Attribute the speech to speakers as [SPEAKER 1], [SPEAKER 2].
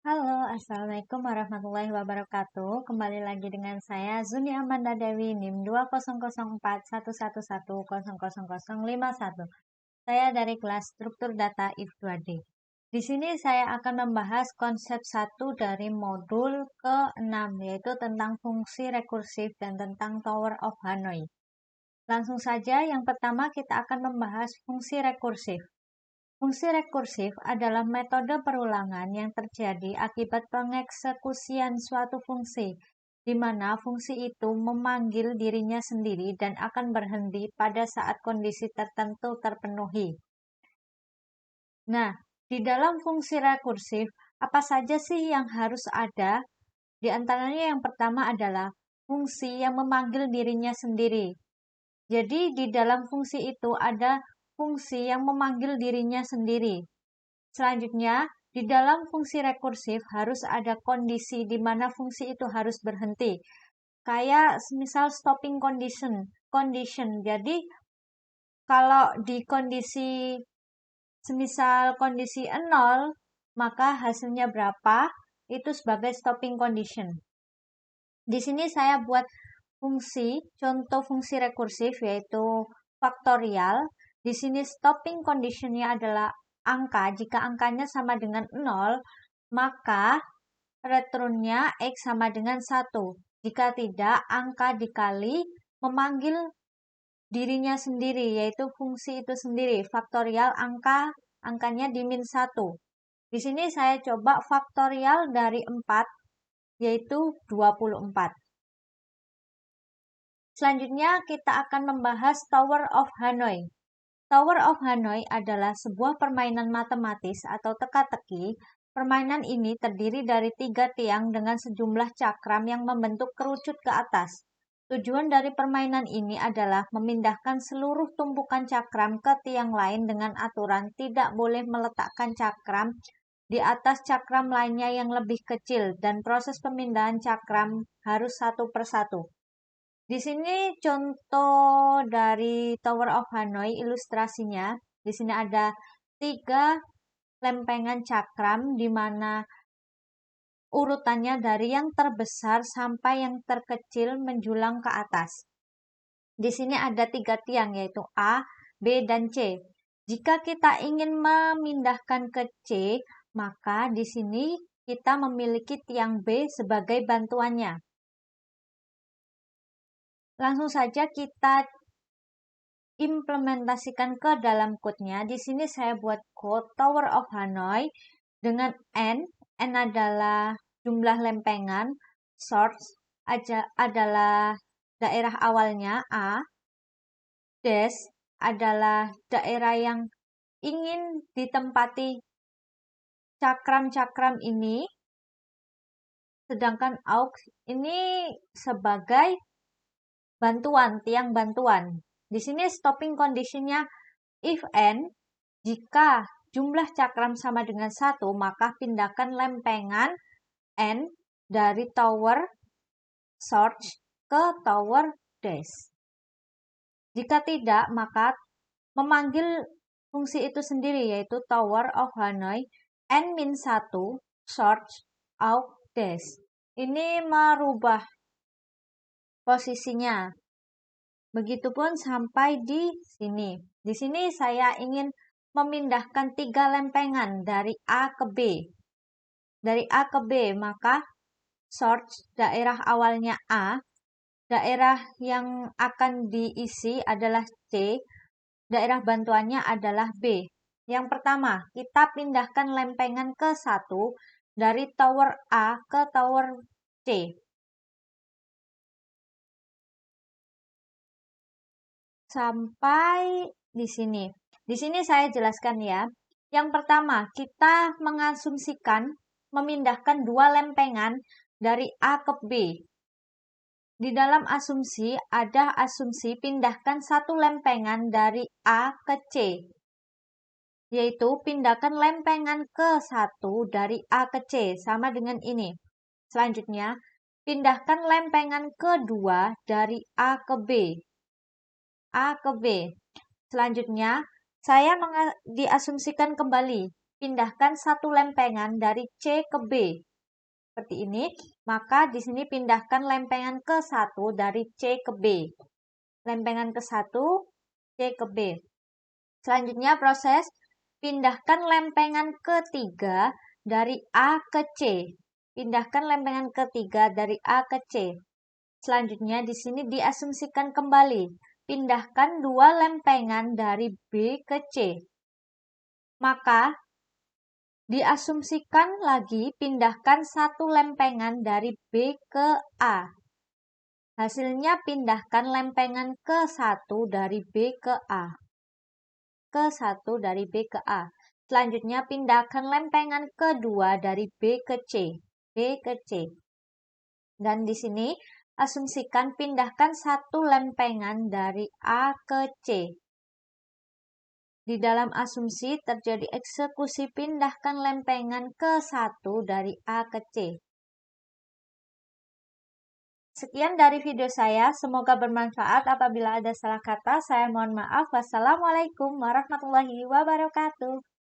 [SPEAKER 1] Halo, Assalamualaikum warahmatullahi wabarakatuh. Kembali lagi dengan saya Zuni Amanda Dewi NIM 200411100051. Saya dari kelas struktur data if 2D. Di sini saya akan membahas konsep 1 dari modul ke-6, yaitu tentang fungsi rekursif dan tentang Tower of Hanoi. Langsung saja, yang pertama kita akan membahas fungsi rekursif. Fungsi rekursif adalah metode perulangan yang terjadi akibat pengeksekusian suatu fungsi, di mana fungsi itu memanggil dirinya sendiri dan akan berhenti pada saat kondisi tertentu terpenuhi. Nah, di dalam fungsi rekursif, apa saja sih yang harus ada? Di antaranya yang pertama adalah fungsi yang memanggil dirinya sendiri. Jadi di dalam fungsi itu ada fungsi yang memanggil dirinya sendiri. Selanjutnya, di dalam fungsi rekursif harus ada kondisi di mana fungsi itu harus berhenti. Kayak misal stopping condition. Jadi, kalau di kondisi semisal kondisi 0, maka hasilnya berapa? Itu sebagai stopping condition. Di sini saya buat contoh fungsi rekursif yaitu faktorial. Di sini stopping conditionnya adalah angka. Jika angkanya sama dengan 0, maka returnnya X sama dengan 1. Jika tidak, angka dikali memanggil dirinya sendiri, yaitu fungsi itu sendiri. Faktorial angkanya di min 1. Di sini saya coba faktorial dari 4, yaitu 24. Selanjutnya kita akan membahas Tower of Hanoi. Tower of Hanoi adalah sebuah permainan matematis atau teka-teki. Permainan ini terdiri dari 3 tiang dengan sejumlah cakram yang membentuk kerucut ke atas. Tujuan dari permainan ini adalah memindahkan seluruh tumpukan cakram ke tiang lain dengan aturan tidak boleh meletakkan cakram di atas cakram lainnya yang lebih kecil dan proses pemindahan cakram harus satu persatu. Di sini contoh dari Tower of Hanoi ilustrasinya. Di sini ada 3 lempengan cakram di mana urutannya dari yang terbesar sampai yang terkecil menjulang ke atas. Di sini ada 3 tiang yaitu A, B, dan C. Jika kita ingin memindahkan ke C, maka di sini kita memiliki tiang B sebagai bantuannya. Langsung saja kita implementasikan ke dalam code-nya. Di sini saya buat code Tower of Hanoi dengan N. N adalah jumlah lempengan, source adalah daerah awalnya A, dash adalah daerah yang ingin ditempati cakram-cakram ini, sedangkan aux ini sebagai tiang bantuan. Di sini stopping conditionnya if n, jika jumlah cakram sama dengan 1, maka pindahkan lempengan n dari tower source ke tower dash. Jika tidak, maka memanggil fungsi itu sendiri yaitu Tower of Hanoi n-1 source out dash. Ini merubah posisinya. Begitupun sampai di sini. Di sini saya ingin memindahkan 3 lempengan dari A ke B. Dari A ke B, maka source daerah awalnya A, daerah yang akan diisi adalah C, daerah bantuannya adalah B. Yang pertama, kita pindahkan lempengan ke 1 dari tower A ke tower C. Sampai di sini. Di sini saya jelaskan ya. Yang pertama, kita mengasumsikan memindahkan 2 lempengan dari A ke B. Di dalam asumsi ada asumsi pindahkan 1 lempengan dari A ke C. Yaitu pindahkan lempengan ke 1 dari A ke C. Sama dengan ini. Selanjutnya, pindahkan lempengan kedua dari A ke B. A ke B. Selanjutnya, saya diasumsikan kembali pindahkan satu lempengan dari C ke B. Seperti ini, maka di sini pindahkan lempengan ke 1 dari C ke B. Lempengan ke 1, C ke B. Selanjutnya proses pindahkan lempengan ketiga dari A ke C. Pindahkan lempengan ketiga dari A ke C. Selanjutnya di sini diasumsikan kembali. Pindahkan dua lempengan dari B ke C. Maka diasumsikan lagi pindahkan satu lempengan dari B ke A. Hasilnya pindahkan lempengan ke 1 dari B ke A. Ke 1 dari B ke A. Selanjutnya pindahkan lempengan kedua dari B ke C. B ke C. Dan di sini asumsikan pindahkan satu lempengan dari A ke C. Di dalam asumsi terjadi eksekusi pindahkan lempengan ke 1 dari A ke C. Sekian dari video saya, semoga bermanfaat. Apabila ada salah kata, saya mohon maaf. Wassalamualaikum warahmatullahi wabarakatuh.